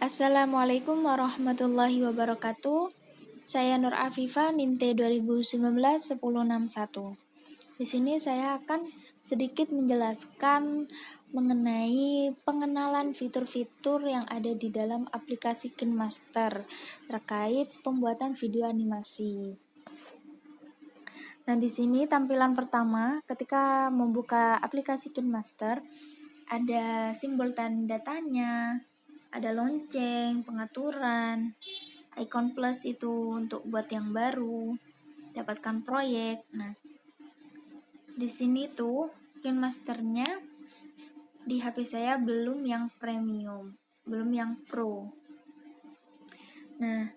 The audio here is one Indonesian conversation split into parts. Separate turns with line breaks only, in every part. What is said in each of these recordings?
Assalamualaikum warahmatullahi wabarakatuh. Saya Nur Afifa, NIM T 2019-1061. Di sini saya akan sedikit menjelaskan mengenai pengenalan fitur-fitur yang ada di dalam aplikasi KineMaster terkait pembuatan video animasi. Nah, di sini tampilan pertama ketika membuka aplikasi KineMaster ada simbol tanda tanya, ada lonceng, pengaturan, icon plus itu untuk buat yang baru, dapatkan proyek. Nah, di sini tuh KineMasternya di HP saya belum yang premium, belum yang pro. Nah,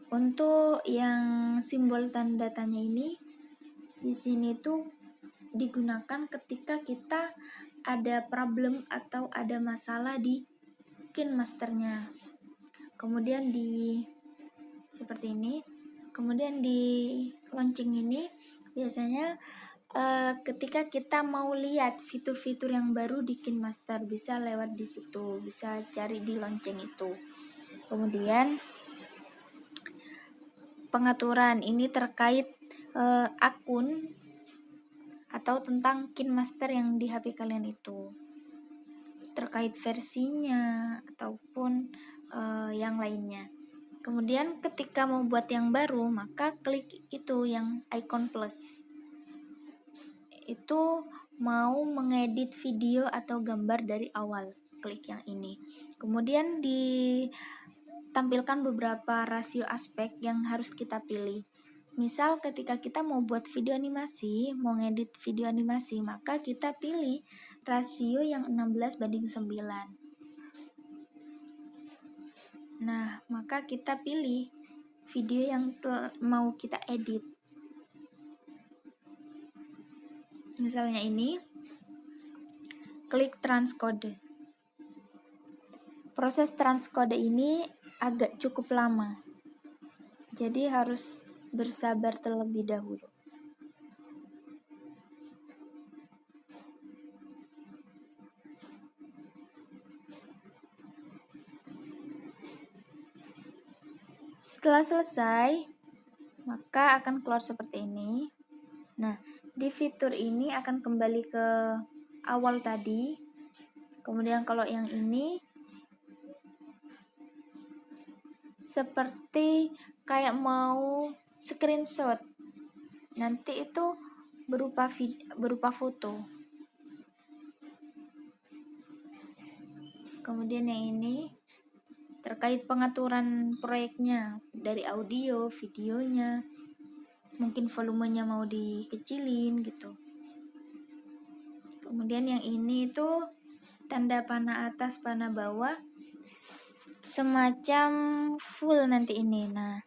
untuk yang simbol tanda tanya ini di sini tuh digunakan ketika kita ada problem atau ada masalah di KineMasternya. Kemudian seperti ini. Kemudian di lonceng ini biasanya ketika kita mau lihat fitur-fitur yang baru di KineMaster bisa lewat di situ, bisa cari di lonceng itu. Kemudian pengaturan ini terkait akun atau tentang KineMaster yang di HP kalian itu, terkait versinya ataupun yang lainnya. Kemudian ketika mau buat yang baru, maka klik itu yang icon plus. Itu mau mengedit video atau gambar dari awal, klik yang ini. Kemudian ditampilkan beberapa rasio aspek yang harus kita pilih. Misal ketika kita mau buat video animasi, mau ngedit video animasi, maka kita pilih rasio yang 16:9. Nah, maka kita pilih video yang mau kita edit. Misalnya ini, klik transcode. Proses transcode ini agak cukup lama, jadi harus bersabar terlebih dahulu. Setelah selesai, maka akan keluar seperti ini. Nah, di fitur ini akan kembali ke awal tadi. Kemudian kalau yang ini seperti kayak mau screenshot, nanti itu berupa foto. Kemudian yang ini terkait pengaturan proyeknya, dari audio, videonya, mungkin volumenya mau dikecilin gitu. Kemudian yang ini itu tanda panah atas, panah bawah, semacam full nanti ini. Nah,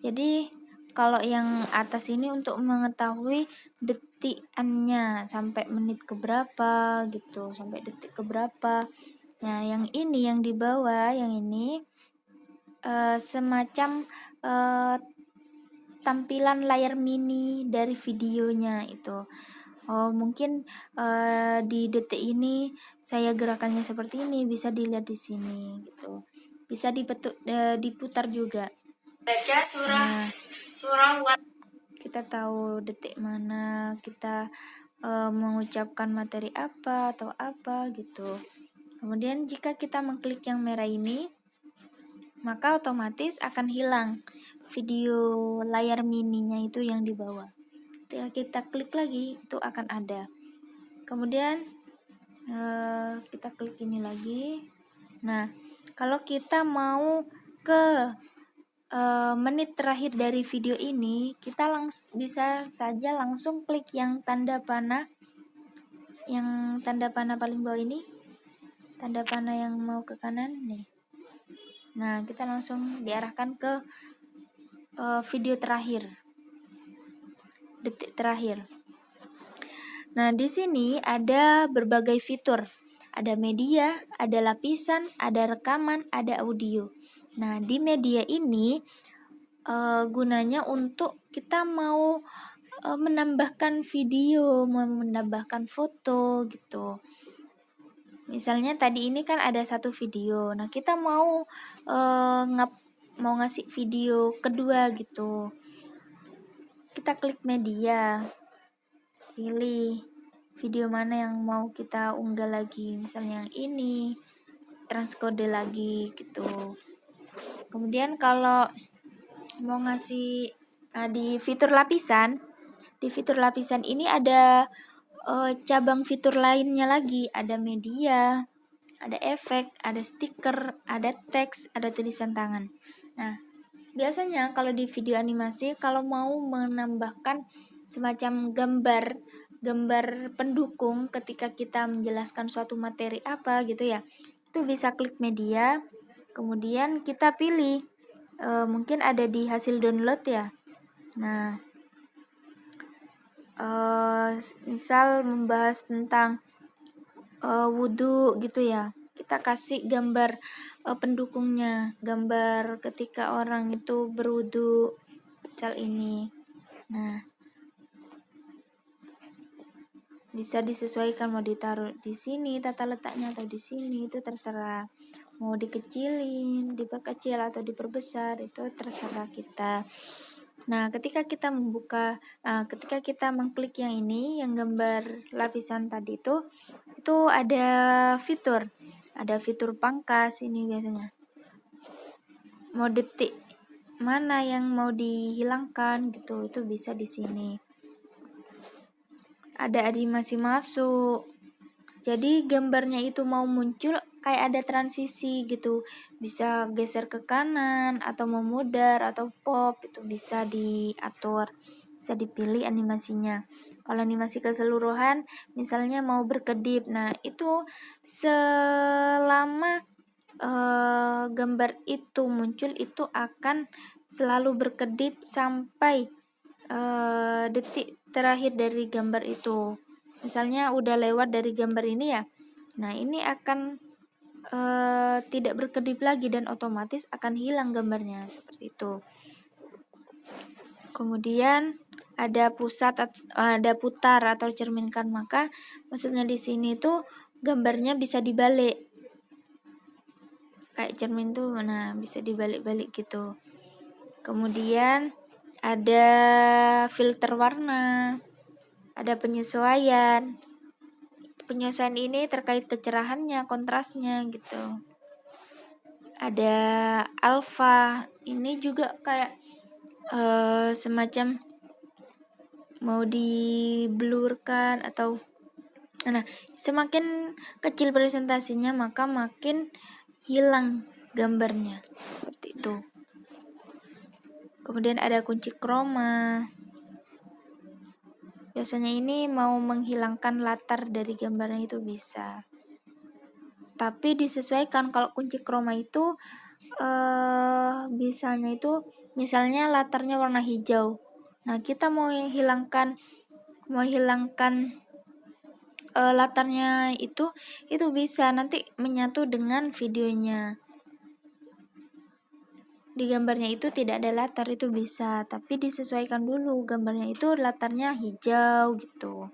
jadi kalau yang atas ini untuk mengetahui detikannya sampai menit keberapa gitu, sampai detik keberapa. Nah, yang ini yang di bawah, yang ini semacam tampilan layar mini dari videonya itu. Oh, mungkin di detik ini saya gerakannya seperti ini, bisa dilihat di sini gitu. Bisa diputar juga. Baca surah kita tahu detik mana kita mengucapkan materi apa atau apa gitu. Kemudian jika kita mengklik yang merah ini, maka otomatis akan hilang video layar mininya itu yang di bawah. Ketika kita klik lagi, itu akan ada. Kemudian kita klik ini lagi. Nah, kalau kita mau ke menit terakhir dari video ini, kita bisa saja langsung klik yang tanda panah, paling bawah ini, tanda panah yang mau ke kanan nih. Nah, kita langsung diarahkan ke video terakhir, detik terakhir. Nah, di sini ada berbagai fitur. Ada media, ada lapisan, ada rekaman, ada audio. Nah, di media ini gunanya untuk kita mau menambahkan video, menambahkan foto gitu. misalnya tadi ini kan ada satu video, nah kita mau mau ngasih video kedua gitu, kita klik media, pilih video mana yang mau kita unggah lagi, misalnya yang ini, transkode lagi gitu. Kemudian kalau mau ngasih di fitur lapisan ini ada cabang fitur lainnya lagi, ada media, ada efek, ada stiker, ada teks, ada tulisan tangan. Nah, biasanya kalau di video animasi kalau mau menambahkan semacam gambar pendukung ketika kita menjelaskan suatu materi apa gitu ya, itu bisa klik media, kemudian kita pilih mungkin ada di hasil download ya. Nah, misal membahas tentang wudhu gitu ya, kita kasih gambar pendukungnya, gambar ketika orang itu berwudhu, misal ini. Nah, bisa disesuaikan mau ditaruh di sini tata letaknya atau di sini, itu terserah. Mau dikecilin, diperkecil atau diperbesar, itu terserah kita. Nah, ketika kita mengklik yang ini, yang gambar lapisan tadi itu ada fitur pangkas ini biasanya. Mau detik mana yang mau dihilangkan gitu, itu bisa di sini. Ada animasi masuk. Jadi gambarnya itu mau muncul kayak ada transisi gitu, bisa geser ke kanan atau memudar atau pop, itu bisa diatur, bisa dipilih animasinya. Kalau animasi keseluruhan misalnya mau berkedip, nah itu selama gambar itu muncul itu akan selalu berkedip sampai detik terakhir dari gambar itu. Misalnya udah lewat dari gambar ini ya, nah ini akan tidak berkedip lagi dan otomatis akan hilang gambarnya, seperti itu. Kemudian ada putar atau cerminkan, maka maksudnya di sini tuh gambarnya bisa dibalik kayak cermin tuh, nah bisa dibalik-balik gitu. Kemudian ada filter warna, ada penyesuaian ini terkait kecerahannya, kontrasnya gitu. Ada alpha, ini juga kayak semacam mau diblurkan atau semakin kecil presentasinya maka makin hilang gambarnya, seperti itu. Kemudian ada kunci chroma. Biasanya ini mau menghilangkan latar dari gambarnya itu bisa. Tapi disesuaikan, kalau kunci chroma itu bisanya itu misalnya latarnya warna hijau. Nah, kita mau hilangkan latarnya itu bisa nanti menyatu dengan videonya. Di gambarnya itu tidak ada latar, itu bisa, tapi disesuaikan dulu gambarnya itu latarnya hijau gitu.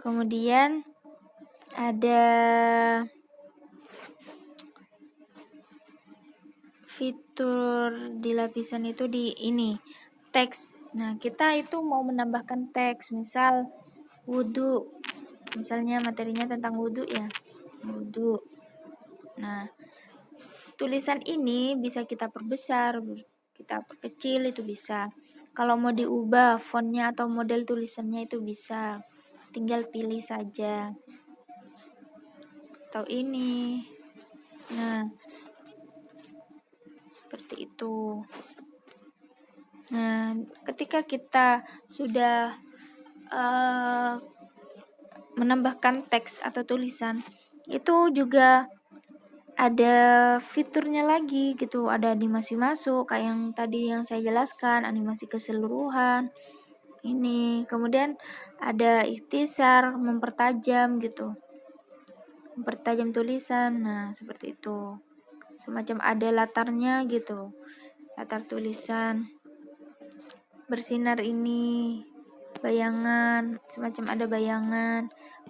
Kemudian ada fitur di lapisan itu di ini teks. Nah, kita itu mau menambahkan teks, misal wudhu, misalnya materinya tentang wudhu ya, wudhu. Nah, tulisan ini bisa kita perbesar, kita perkecil, itu bisa. Kalau mau diubah fontnya atau model tulisannya itu bisa, tinggal pilih saja. Atau ini. Nah, seperti itu. Nah, ketika kita sudah menambahkan teks atau tulisan, itu juga ada fiturnya lagi gitu, ada animasi masuk kayak yang tadi yang saya jelaskan, animasi keseluruhan ini. Kemudian ada ikhtisar, mempertajam gitu, mempertajam tulisan. Nah, seperti itu, semacam ada latarnya gitu, latar tulisan bersinar ini. bayangan, semacam ada bayangan,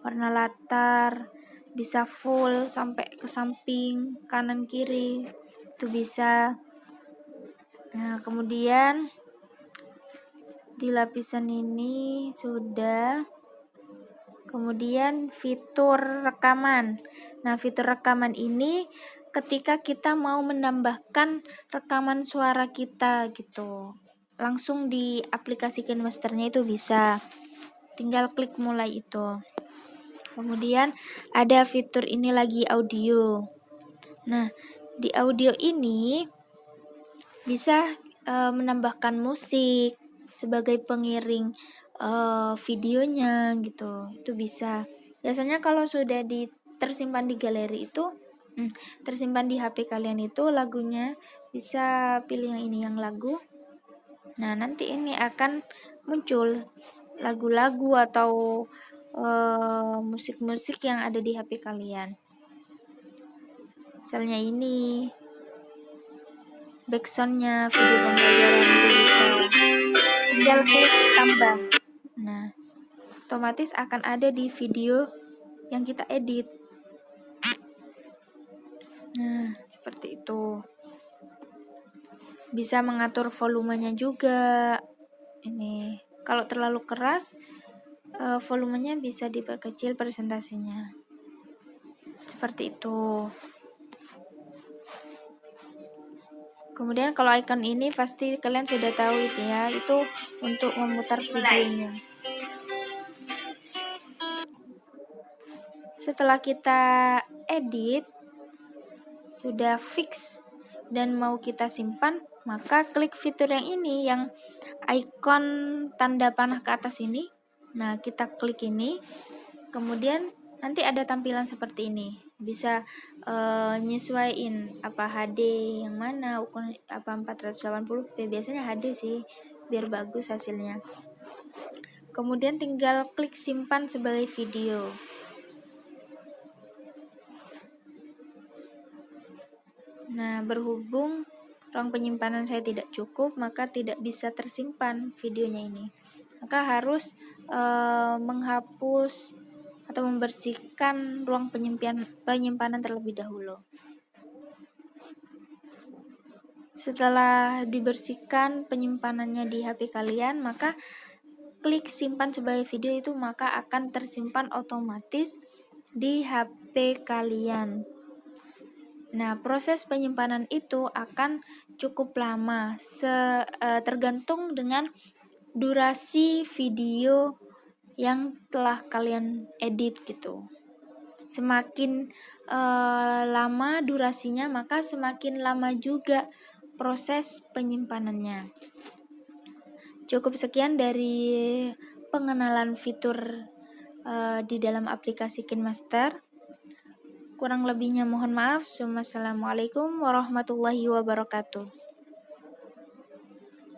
warna latar, bisa full sampai ke samping, kanan kiri, itu bisa. Nah, kemudian di lapisan ini sudah. Kemudian fitur rekaman. Nah, fitur rekaman ini ketika kita mau menambahkan rekaman suara kita gitu. Langsung di aplikasi KineMaster-nya itu bisa. Tinggal klik mulai itu. Kemudian ada fitur ini lagi audio. Nah, di audio ini bisa menambahkan musik sebagai pengiring videonya gitu. Itu bisa. Biasanya kalau sudah tersimpan di galeri itu tersimpan di HP kalian itu lagunya, bisa pilih yang ini, yang lagu. Nah, nanti ini akan muncul lagu-lagu atau musik-musik yang ada di HP kalian. Misalnya ini backsoundnya video pembelajaran itu bisa. Tinggal klik tambah. Nah, otomatis akan ada di video yang kita edit. Nah, seperti itu. Bisa mengatur volumenya juga. Ini kalau terlalu keras, volumenya bisa diperkecil presentasinya. Seperti itu. Kemudian kalau icon ini pasti kalian sudah tahu itu ya, itu untuk memutar videonya. Setelah kita edit, sudah fix dan mau kita simpan, maka klik fitur yang ini, yang icon tanda panah ke atas ini. Nah, kita klik ini, kemudian nanti ada tampilan seperti ini. Bisa nyesuaiin apa HD yang mana, ukuran apa 480p, biasanya HD sih biar bagus hasilnya. Kemudian tinggal klik simpan sebagai video. Nah, berhubung ruang penyimpanan saya tidak cukup, maka tidak bisa tersimpan videonya ini. Maka harus menghapus atau membersihkan ruang penyimpanan terlebih dahulu. Setelah dibersihkan penyimpanannya di HP kalian, maka klik simpan sebagai video itu, maka akan tersimpan otomatis di HP kalian. Nah, proses penyimpanan itu akan cukup lama, tergantung dengan durasi video yang telah kalian edit gitu. Semakin lama durasinya, maka semakin lama juga proses penyimpanannya. Cukup sekian dari pengenalan fitur di dalam aplikasi KineMaster. Kurang lebihnya mohon maaf. Wassalamualaikum warahmatullahi wabarakatuh.